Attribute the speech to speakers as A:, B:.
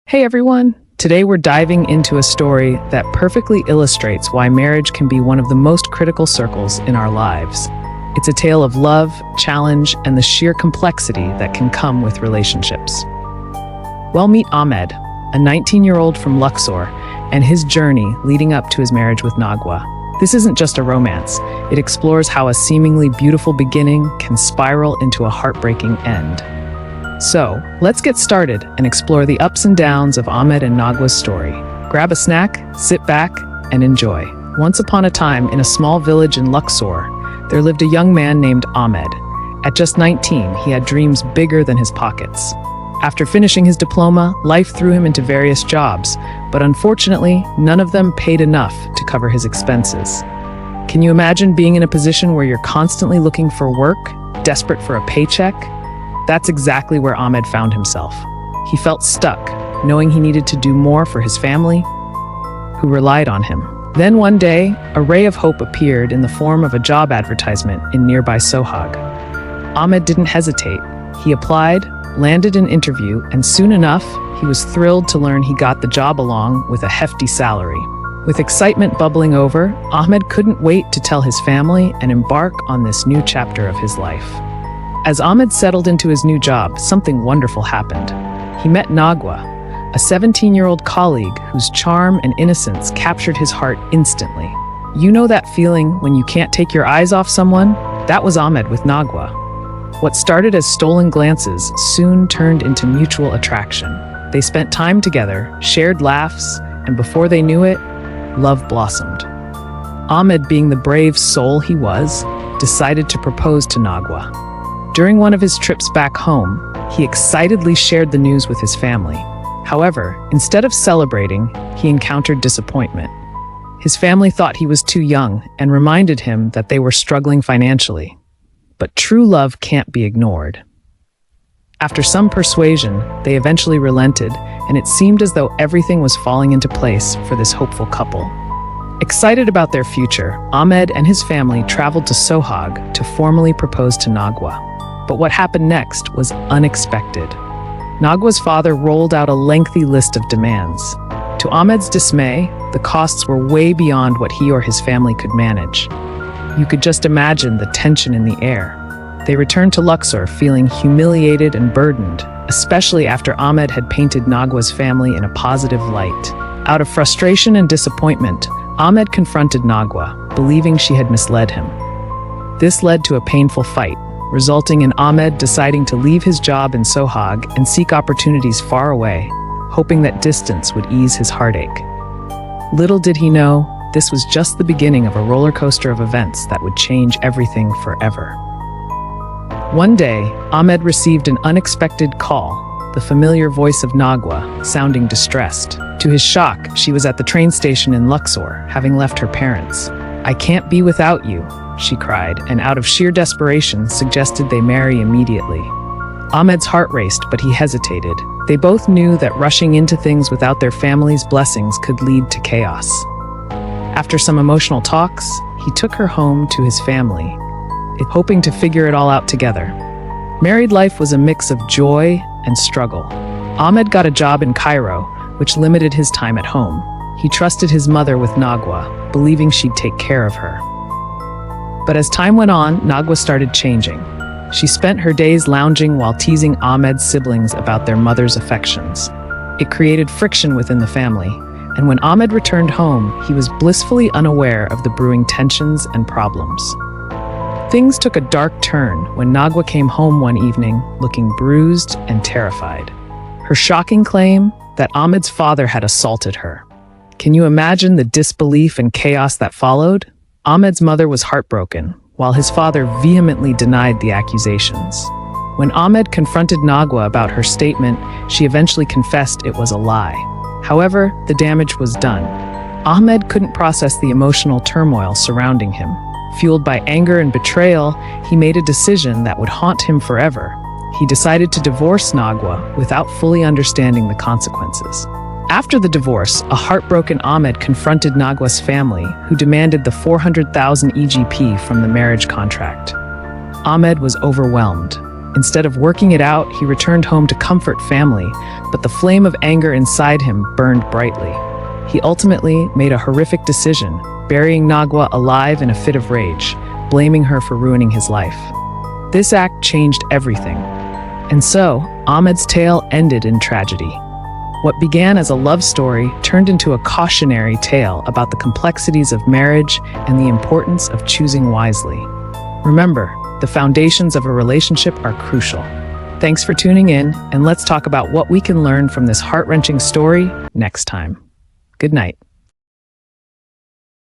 A: Hey everyone! Today we're diving into a story that perfectly illustrates why marriage can be one of the most critical circles in our lives. It's a tale of love, challenge, and the sheer complexity that can come with relationships. Well, meet Ahmed, a 19-year-old from Luxor, and his journey leading up to his marriage with Nagwa. This isn't just a romance. It explores how a seemingly beautiful beginning can spiral into a heartbreaking end. So, let's get started and explore the ups and downs of Ahmed and Nagwa's story. Grab a snack, sit back, and enjoy. Once upon a time, in a small village in Luxor, there lived a young man named Ahmed. At just 19, he had dreams bigger than his pockets. After finishing his diploma, life threw him into various jobs, but unfortunately, none of them paid enough to cover his expenses. Can you imagine being in a position where you're constantly looking for work, desperate for a paycheck? That's exactly where Ahmed found himself. He felt stuck, knowing he needed to do more for his family, who relied on him. Then one day, a ray of hope appeared in the form of a job advertisement in nearby Sohag. Ahmed didn't hesitate. He applied, landed an interview, and soon enough, he was thrilled to learn he got the job along with a hefty salary. With excitement bubbling over, Ahmed couldn't wait to tell his family and embark on this new chapter of his life. As Ahmed settled into his new job, something wonderful happened. He met Nagwa, a 17-year-old colleague whose charm and innocence captured his heart instantly. You know that feeling when you can't take your eyes off someone? That was Ahmed with Nagwa. What started as stolen glances soon turned into mutual attraction. They spent time together, shared laughs, and before they knew it, love blossomed. Ahmed, being the brave soul he was, decided to propose to Nagwa. During one of his trips back home, he excitedly shared the news with his family. However, instead of celebrating, he encountered disappointment. His family thought he was too young and reminded him that they were struggling financially. But true love can't be ignored. After some persuasion, they eventually relented, and it seemed as though everything was falling into place for this hopeful couple. Excited about their future, Ahmed and his family traveled to Sohag to formally propose to Nagwa. But what happened next was unexpected. Nagwa's father rolled out a lengthy list of demands. To Ahmed's dismay, the costs were way beyond what he or his family could manage. You could just imagine the tension in the air. They returned to Luxor feeling humiliated and burdened, especially after Ahmed had painted Nagwa's family in a positive light. Out of frustration and disappointment, Ahmed confronted Nagwa, believing she had misled him. This led to a painful fight, resulting in Ahmed deciding to leave his job in Sohag and seek opportunities far away, hoping that distance would ease his heartache. Little did he know, this was just the beginning of a roller coaster of events that would change everything forever. One day, Ahmed received an unexpected call, the familiar voice of Nagwa, sounding distressed. To his shock, she was at the train station in Luxor, having left her parents. "I can't be without you," she cried, and out of sheer desperation suggested they marry immediately. Ahmed's heart raced, but he hesitated. They both knew that rushing into things without their family's blessings could lead to chaos. After some emotional talks, he took her home to his family, hoping to figure it all out together. Married life was a mix of joy and struggle. Ahmed got a job in Cairo, which limited his time at home. He trusted his mother with Nagwa, believing she'd take care of her. But as time went on, Nagwa started changing. She spent her days lounging while teasing Ahmed's siblings about their mother's affections. It created friction within the family, and when Ahmed returned home, he was blissfully unaware of the brewing tensions and problems. Things took a dark turn when Nagwa came home one evening, looking bruised and terrified. Her shocking claim that Ahmed's father had assaulted her. Can you imagine the disbelief and chaos that followed? Ahmed's mother was heartbroken, while his father vehemently denied the accusations. When Ahmed confronted Nagwa about her statement, she eventually confessed it was a lie. However, the damage was done. Ahmed couldn't process the emotional turmoil surrounding him. Fueled by anger and betrayal, he made a decision that would haunt him forever. He decided to divorce Nagwa without fully understanding the consequences. After the divorce, a heartbroken Ahmed confronted Nagwa's family, who demanded the 400,000 EGP from the marriage contract. Ahmed was overwhelmed. Instead of working it out, he returned home to comfort family, but the flame of anger inside him burned brightly. He ultimately made a horrific decision, burying Nagwa alive in a fit of rage, blaming her for ruining his life. This act changed everything. And so, Ahmed's tale ended in tragedy. What began as a love story turned into a cautionary tale about the complexities of marriage and the importance of choosing wisely. Remember, the foundations of a relationship are crucial. Thanks for tuning in, and let's talk about what we can learn from this heart-wrenching story next time. Good night.